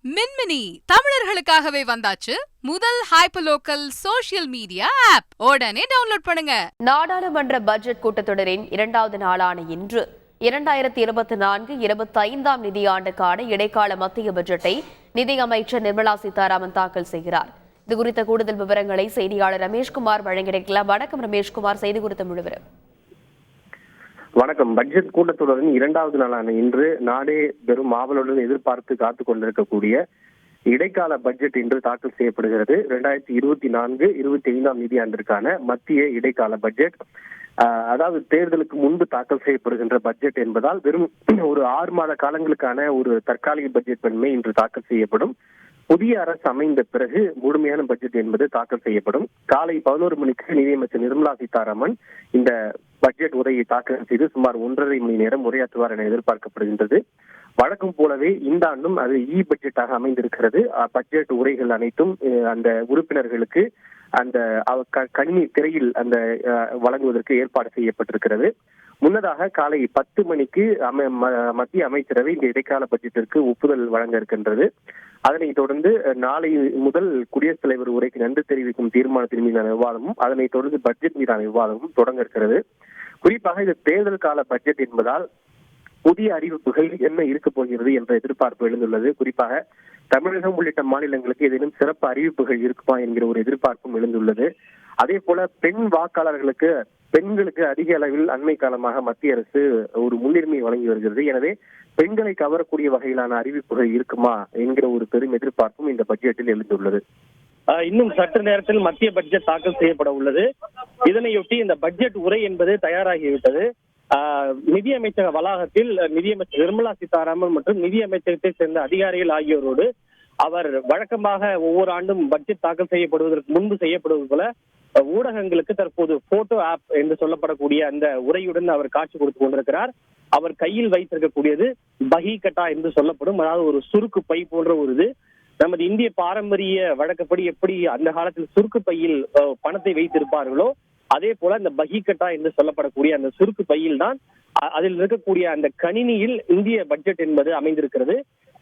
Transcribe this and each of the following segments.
மின்மினி தமிழர்களுக்காகவே வந்தாச்சு முதல் hyperlocal social media app. உடனே டவுன்லோட் பண்ணுங்க. நாடாளுமன்ற பட்ஜெட் கூட்டத்தொடரின் இரண்டாவது நாளான இன்று 2024-25 நிதியாண்டுக்கான இடைக்கால மத்திய பட்ஜெட்டை நிதியமைச்சர் நிர்மலா சீதாராமன் தாக்கல் செய்கிறார். இதுகுறித்த கூடுதல் விவரங்களை செய்தியாளர் ரமேஷ்குமார் வழங்கியிருக்கலாம். வணக்கம் ரமேஷ்குமார், செய்தி குறித்த முழுவதும். வணக்கம். பட்ஜெட் கூட்டத்தொடரின் இரண்டாவது நாளான இன்று நாடே பெரும் ஆவலுடன் எதிர்பார்த்து காத்துக் கொண்டிருக்கக்கூடிய இடைக்கால பட்ஜெட் இன்று தாக்கல் செய்யப்படுகிறது. 2024-25 நிதியாண்டிற்கான மத்திய இடைக்கால பட்ஜெட். அதாவது தேர்தலுக்கு முன்பு தாக்கல் செய்யப்படுகின்ற பட்ஜெட் என்பதால் வெறும் ஒரு 6 மாத காலங்களுக்கான ஒரு தற்காலிக பட்ஜெட் மட்டுமே இன்று தாக்கல் செய்யப்படும். புதிய அரசு அமைந்த பிறகு முழுமையான பட்ஜெட் என்பது தாக்கல் செய்யப்படும். காலை 11 மணிக்கு நிதியமைச்சர் நிர்மலா சீதாராமன் இந்த பட்ஜெட் உரையை தாக்கல் செய்து சுமார் 1.5 மணி நேரம் உரையாற்றுவார் என எதிர்பார்க்கப்படுகின்றது. வழக்கம் போலவே இந்த ஆண்டும் அது பட்ஜெட்டாக அமைந்திருக்கிறது. பட்ஜெட் உரைகள் அனைத்தும் அந்த உறுப்பினர்களுக்கு அந்த கணினி திரையில் அந்த வழங்குவதற்கு ஏற்பாடு செய்யப்பட்டிருக்கிறது. முன்னதாக காலை 10 மணிக்கு மத்திய அமைச்சரவை இந்த இடைக்கால பட்ஜெட்டிற்கு ஒப்புதல் வழங்க இருக்கின்றது. அதனைத் தொடர்ந்து நாளை முதல் குடியரசுத் தலைவர் உரைக்கு நன்றி தெரிவிக்கும் தீர்மானத்தின் மீதான விவாதமும் அதனைத் தொடர்ந்து பட்ஜெட் மீதான விவாதமும் தொடங்க இருக்கிறது. குறிப்பாக இது தேர்தல் கால பட்ஜெட் என்பதால் புதிய அறிவிப்புகள் என்ன இருக்க போகிறது என்ற எதிர்பார்ப்பு எழுந்துள்ளது. குறிப்பாக தமிழகம் உள்ளிட்ட மாநிலங்களுக்கு ஏதேனும் சிறப்பு அறிவிப்புகள் இருக்குமா என்கிற ஒரு எதிர்பார்ப்பும் எழுந்துள்ளது. அதே போல பெண்களுக்கு அதிக அளவில் அண்மை காலமாக மத்திய அரசு ஒரு முன்னுரிமை வழங்கி வருகிறது. எனவே பெண்களை கவரக்கூடிய வகையிலான அறிவிப்புகள் இருக்குமா என்கிற ஒரு பெரும் எதிர்பார்ப்பும் இந்த பட்ஜெட்டில் எழுந்துள்ளது. இன்னும் சற்று நேரத்தில் மத்திய பட்ஜெட் தாக்கல் செய்யப்பட உள்ளது. இதனையொட்டி இந்த பட்ஜெட் உரை என்பது தயாராகிவிட்டது. நிதியமைச்சக வளாகத்தில் நிதியமைச்சர் நிர்மலா சீதாராமன் மற்றும் நிதியமைச்சகத்தை சேர்ந்த அதிகாரிகள் ஆகியோரோடு அவர் வழக்கமாக ஒவ்வொரு ஆண்டும் பட்ஜெட் தாக்கல் செய்யப்படுவதற்கு முன்பு செய்யப்படுவது போல ஊடகங்களுக்கு தற்போது போட்டோ ஆப் என்று சொல்லப்படக்கூடிய அந்த உரையுடன் அவர் காட்சி கொடுத்துக் கொண்டிருக்கிறார். அவர் கையில் வைத்திருக்கக்கூடியது பஹி கட்டா என்று சொல்லப்படும், அதாவது ஒரு சுருக்கு பை போன்ற ஒரு இது. நமது இந்திய பாரம்பரிய வழக்கப்படி எப்படி அந்த காலத்தில் சுருக்கு பையில் பணத்தை வைத்திருப்பார்களோ அதே போல இந்த பஹி கட்டா என்று சொல்லப்படக்கூடிய அந்த சுருக்கு பையில் தான் அதில் இருக்கக்கூடிய அந்த கணினியில் இந்திய பட்ஜெட் என்பது அமைந்திருக்கிறது.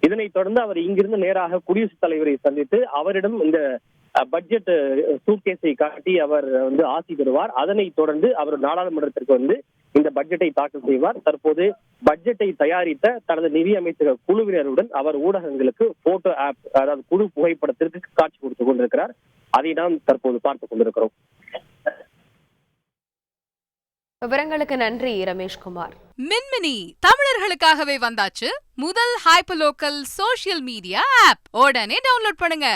இதனைத் தொடர்ந்து அவர் இங்கிருந்து நேராக குடியரசுத் தலைவரை சந்தித்து அவரிடம் இந்த பட்ஜெட் சூட்கேஸை காட்டி அவர் ஆசி பெறுவார். அதனைத் தொடர்ந்து அவர் நாடாளுமன்றத்திற்கு இந்த பட்ஜெட்டை தாக்கல் செய்வார். தற்போது பட்ஜெட்டை தயாரித்த தனது நிதி அமைச்சக குழுவினருடன் அவர் ஊடகங்களுக்கு போட்டோ ஆப், அதாவது குழு புகைப்படத்திற்கு காட்சி கொடுத்துக் கொண்டிருக்கிறார். அதை நாம் தற்போது பார்த்துக் கொண்டிருக்கிறோம். விவரங்களுக்கு நன்றி ரமேஷ்குமார். மின்மினி தமிழர்களுக்காகவே வந்தாச்சு முதல் ஹைப்பர்லோக்கல் சோஷியல் மீடியா ஆப். உடனே டவுன்லோட் பண்ணுங்க.